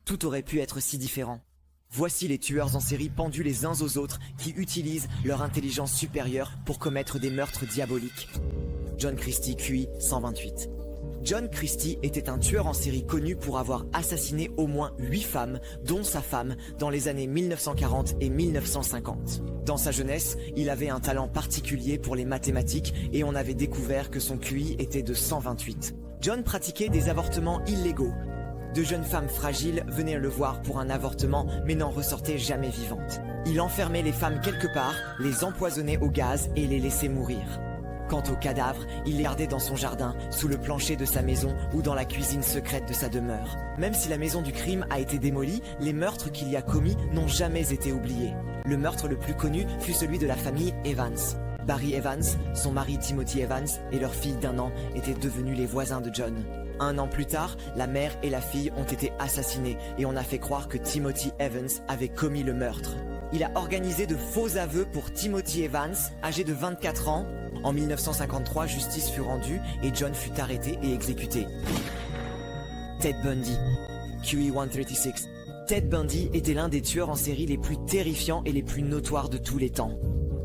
Tout aurait pu être si différent. Voici les tueurs en série pendus les uns aux autres qui utilisent leur intelligence supérieure pour commettre des meurtres diaboliques. John Christie, QI 128. John Christie était un tueur en série connu pour avoir assassiné au moins 8 femmes, dont sa femme, dans les années 1940 et 1950. Dans sa jeunesse, il avait un talent particulier pour les mathématiques et on avait découvert que son QI était de 128. John pratiquait des avortements illégaux. De jeunes femmes fragiles venaient le voir pour un avortement mais n'en ressortaient jamais vivantes. Il enfermait les femmes quelque part, les empoisonnait au gaz et les laissait mourir. Quant aux cadavres, il les gardait dans son jardin, sous le plancher de sa maison ou dans la cuisine secrète de sa demeure. Même si la maison du crime a été démolie, les meurtres qu'il y a commis n'ont jamais été oubliés. Le meurtre le plus connu fut celui de la famille Evans. Barry Evans, son mari Timothy Evans et leur fille d'1 an étaient devenus les voisins de John. 1 an plus tard, la mère et la fille ont été assassinées et on a fait croire que Timothy Evans avait commis le meurtre. Il a organisé de faux aveux pour Timothy Evans, âgé de 24 ans. En 1953, justice fut rendue et John fut arrêté et exécuté. Ted Bundy, QE 136. Ted Bundy était l'un des tueurs en série les plus terrifiants et les plus notoires de tous les temps.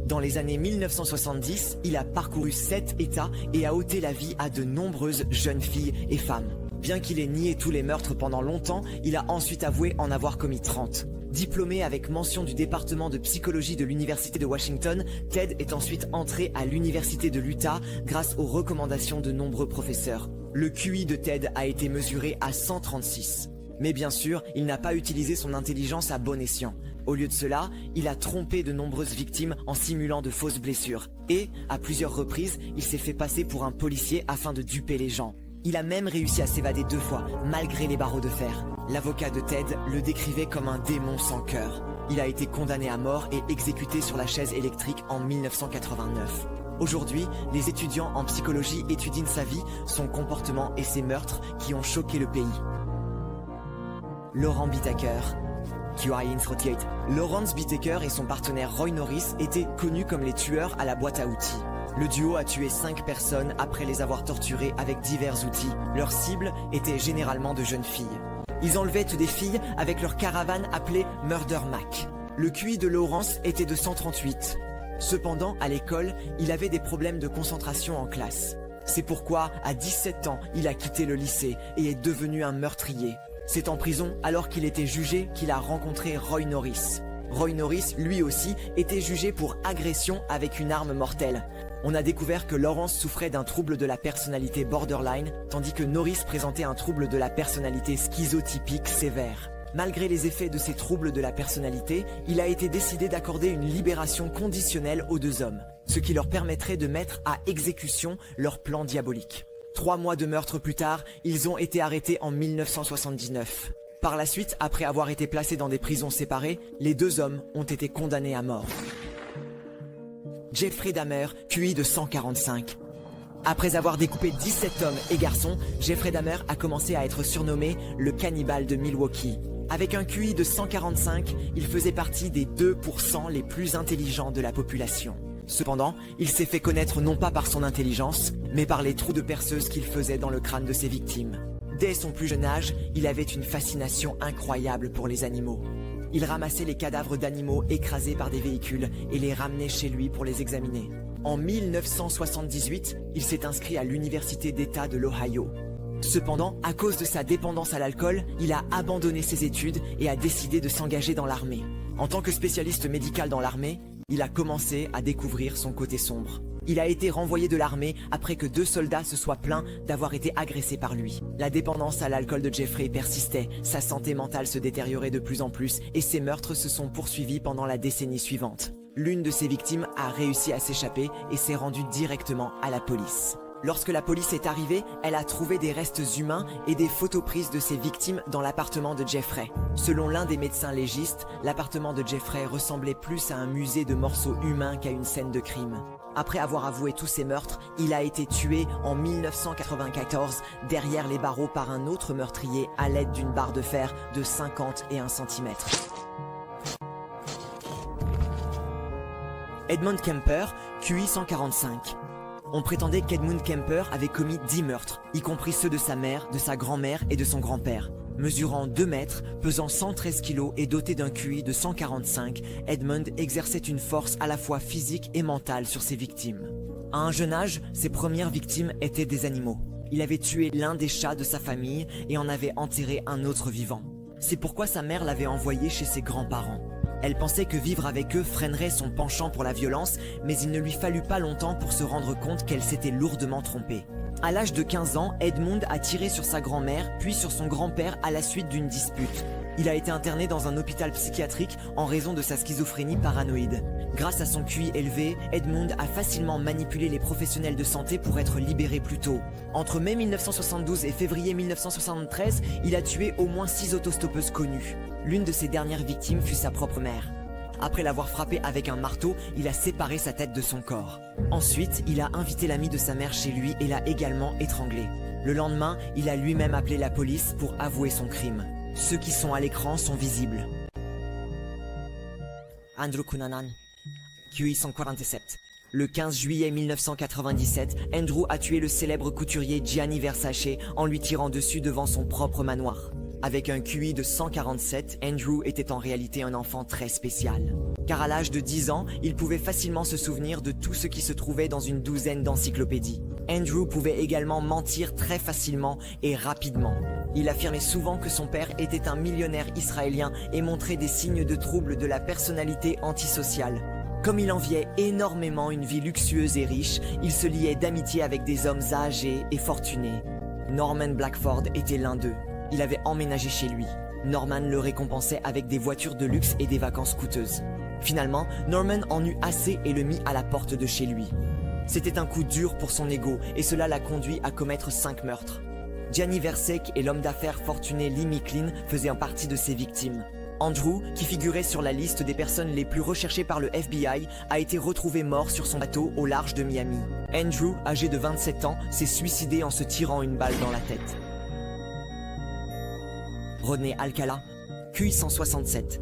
Dans les années 1970, il a parcouru 7 États et a ôté la vie à de nombreuses jeunes filles et femmes. Bien qu'il ait nié tous les meurtres pendant longtemps, il a ensuite avoué en avoir commis 30. Diplômé avec mention du département de psychologie de l'Université de Washington, Ted est ensuite entré à l'Université de l'Utah grâce aux recommandations de nombreux professeurs. Le QI de Ted a été mesuré à 136. Mais bien sûr, il n'a pas utilisé son intelligence à bon escient. Au lieu de cela, il a trompé de nombreuses victimes en simulant de fausses blessures. Et, à plusieurs reprises, il s'est fait passer pour un policier afin de duper les gens. Il a même réussi à s'évader 2 fois, malgré les barreaux de fer. L'avocat de Ted le décrivait comme un démon sans cœur. Il a été condamné à mort et exécuté sur la chaise électrique en 1989. Aujourd'hui, les étudiants en psychologie étudient sa vie, son comportement et ses meurtres qui ont choqué le pays. Laurent Bittaker, QI 38. Lawrence Bittaker et son partenaire Roy Norris étaient connus comme les tueurs à la boîte à outils. Le duo a tué 5 personnes après les avoir torturées avec divers outils. Leur cible était généralement de jeunes filles. Ils enlevaient des filles avec leur caravane appelée Murder Mac. Le QI de Lawrence était de 138. Cependant, à l'école, il avait des problèmes de concentration en classe. C'est pourquoi, à 17 ans, il a quitté le lycée et est devenu un meurtrier. C'est en prison, alors qu'il était jugé, qu'il a rencontré Roy Norris. Roy Norris, lui aussi, était jugé pour agression avec une arme mortelle. On a découvert que Lawrence souffrait d'un trouble de la personnalité borderline, tandis que Norris présentait un trouble de la personnalité schizotypique sévère. Malgré les effets de ces troubles de la personnalité, il a été décidé d'accorder une libération conditionnelle aux 2 hommes, ce qui leur permettrait de mettre à exécution leur plan diabolique. 3 mois de meurtre plus tard, ils ont été arrêtés en 1979. Par la suite, après avoir été placés dans des prisons séparées, les 2 hommes ont été condamnés à mort. Jeffrey Dahmer, QI de 145. Après avoir découpé 17 hommes et garçons, Jeffrey Dahmer a commencé à être surnommé le cannibale de Milwaukee. Avec un QI de 145, il faisait partie des 2% les plus intelligents de la population. Cependant, il s'est fait connaître non pas par son intelligence, mais par les trous de perceuse qu'il faisait dans le crâne de ses victimes. Dès son plus jeune âge, il avait une fascination incroyable pour les animaux. Il ramassait les cadavres d'animaux écrasés par des véhicules et les ramenait chez lui pour les examiner. En 1978, il s'est inscrit à l'Université d'État de l'Ohio. Cependant, à cause de sa dépendance à l'alcool, il a abandonné ses études et a décidé de s'engager dans l'armée. En tant que spécialiste médical dans l'armée, il a commencé à découvrir son côté sombre. Il a été renvoyé de l'armée après que 2 soldats se soient plaints d'avoir été agressés par lui. La dépendance à l'alcool de Jeffrey persistait, sa santé mentale se détériorait de plus en plus et ses meurtres se sont poursuivis pendant la décennie suivante. L'une de ses victimes a réussi à s'échapper et s'est rendue directement à la police. Lorsque la police est arrivée, elle a trouvé des restes humains et des photos prises de ses victimes dans l'appartement de Jeffrey. Selon l'un des médecins légistes, l'appartement de Jeffrey ressemblait plus à un musée de morceaux humains qu'à une scène de crime. Après avoir avoué tous ses meurtres, il a été tué en 1994 derrière les barreaux par un autre meurtrier à l'aide d'une barre de fer de 51 cm. Edmund Kemper, QI 145. On prétendait qu'Edmund Kemper avait commis 10 meurtres, y compris ceux de sa mère, de sa grand-mère et de son grand-père. Mesurant 2 mètres, pesant 113 kg et doté d'un QI de 145, Edmund exerçait une force à la fois physique et mentale sur ses victimes. À un jeune âge, ses premières victimes étaient des animaux. Il avait tué l'un des chats de sa famille et en avait enterré un autre vivant. C'est pourquoi sa mère l'avait envoyé chez ses grands-parents. Elle pensait que vivre avec eux freinerait son penchant pour la violence, mais il ne lui fallut pas longtemps pour se rendre compte qu'elle s'était lourdement trompée. À l'âge de 15 ans, Edmund a tiré sur sa grand-mère, puis sur son grand-père à la suite d'une dispute. Il a été interné dans un hôpital psychiatrique en raison de sa schizophrénie paranoïde. Grâce à son QI élevé, Edmund a facilement manipulé les professionnels de santé pour être libéré plus tôt. Entre mai 1972 et février 1973, il a tué au moins 6 autostoppeuses connues. L'une de ses dernières victimes fut sa propre mère. Après l'avoir frappée avec un marteau, il a séparé sa tête de son corps. Ensuite, il a invité l'ami de sa mère chez lui et l'a également étranglée. Le lendemain, il a lui-même appelé la police pour avouer son crime. Ceux qui sont à l'écran sont visibles. Andrew Cunanan, QI 147. Le 15 juillet 1997, Andrew a tué le célèbre couturier Gianni Versace en lui tirant dessus devant son propre manoir. Avec un QI de 147, Andrew était en réalité un enfant très spécial. Car à l'âge de 10 ans, il pouvait facilement se souvenir de tout ce qui se trouvait dans une douzaine d'encyclopédies. Andrew pouvait également mentir très facilement et rapidement. Il affirmait souvent que son père était un millionnaire israélien et montrait des signes de troubles de la personnalité antisociale. Comme il enviait énormément une vie luxueuse et riche, il se liait d'amitié avec des hommes âgés et fortunés. Norman Blackford était l'un d'eux. Il avait emménagé chez lui. Norman le récompensait avec des voitures de luxe et des vacances coûteuses. Finalement, Norman en eut assez et le mit à la porte de chez lui. C'était un coup dur pour son ego et cela l'a conduit à commettre 5 meurtres. Gianni Versace et l'homme d'affaires fortuné Lee Micklin faisaient partie de ses victimes. Andrew, qui figurait sur la liste des personnes les plus recherchées par le FBI, a été retrouvé mort sur son bateau au large de Miami. Andrew, âgé de 27 ans, s'est suicidé en se tirant une balle dans la tête. Rodney Alcala, QI 167.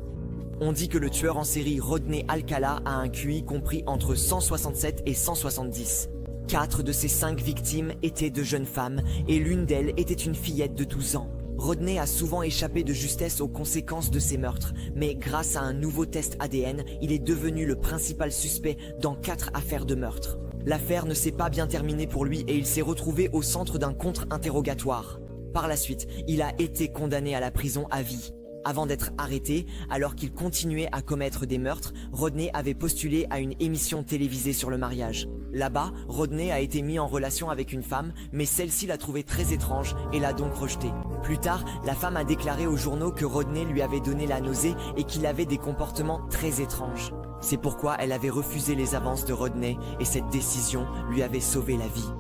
On dit que le tueur en série Rodney Alcala a un QI compris entre 167 et 170. 4 de ses 5 victimes étaient de jeunes femmes et l'une d'elles était une fillette de 12 ans. Rodney a souvent échappé de justesse aux conséquences de ses meurtres, mais grâce à un nouveau test ADN, il est devenu le principal suspect dans 4 affaires de meurtre. L'affaire ne s'est pas bien terminée pour lui et il s'est retrouvé au centre d'un contre-interrogatoire. Par la suite, il a été condamné à la prison à vie. Avant d'être arrêté, alors qu'il continuait à commettre des meurtres, Rodney avait postulé à une émission télévisée sur le mariage. Là-bas, Rodney a été mis en relation avec une femme, mais celle-ci l'a trouvé très étrange et l'a donc rejeté. Plus tard, la femme a déclaré aux journaux que Rodney lui avait donné la nausée et qu'il avait des comportements très étranges. C'est pourquoi elle avait refusé les avances de Rodney et cette décision lui avait sauvé la vie.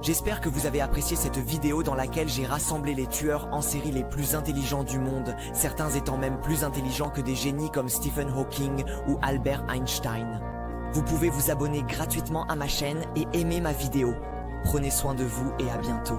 J'espère que vous avez apprécié cette vidéo dans laquelle j'ai rassemblé les tueurs en série les plus intelligents du monde, certains étant même plus intelligents que des génies comme Stephen Hawking ou Albert Einstein. Vous pouvez vous abonner gratuitement à ma chaîne et aimer ma vidéo. Prenez soin de vous et à bientôt.